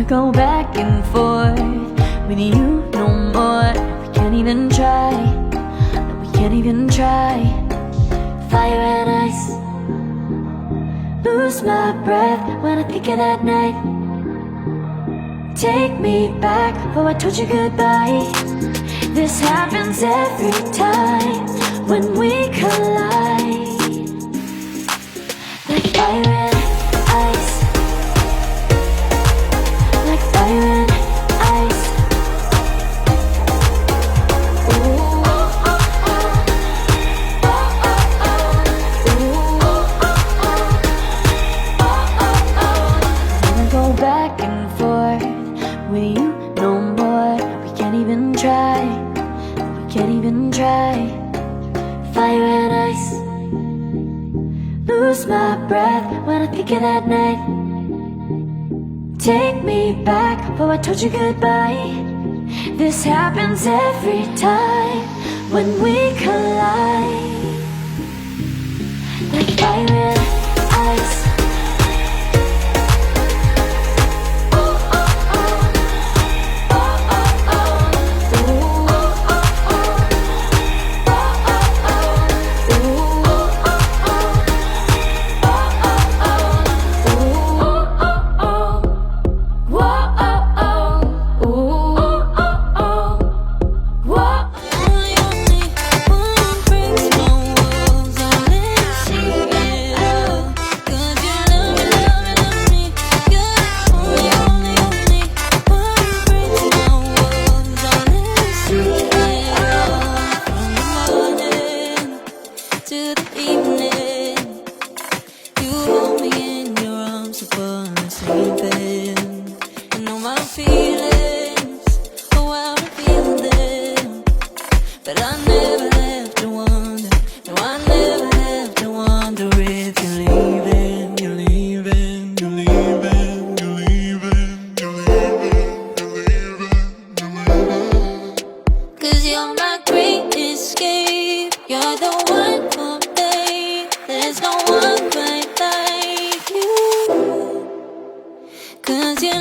go back and forth with you no more. We can't even try, no, we can't even try. Fire and ice, lose my breath when I think of that night. Take me back before I told you goodbye. This happens every time when we collide. Like fire and ice, like fire and ice. Ooh, oh, oh, oh. Oh, oh, oh. Ooh, oh, oh, oh. Oh, oh, oh. Never go back and forth with you no more. We can't even try, we can't even try. Fire and ice, lose my breath when I think of that night. Take me back before I told you goodbye. This happens every time when we collide. Like fire and ice. Oh, oh, oh. Oh, oh, oh. Ooh, oh, oh, oh. Oh, oh, oh. Ooh, oh, oh, oh. To the evening, you hold me in your arms upon the sleeping. You know my feelings, oh how I'm feeling them. But I never have to wonder, no I never have to wonder if you're leaving, you're leaving, you're leaving, you're leaving, you're leaving, you're leaving, you're leaving. 'Cause you're my great escape, you're the one for me. There's no one quite like you. 'Cause you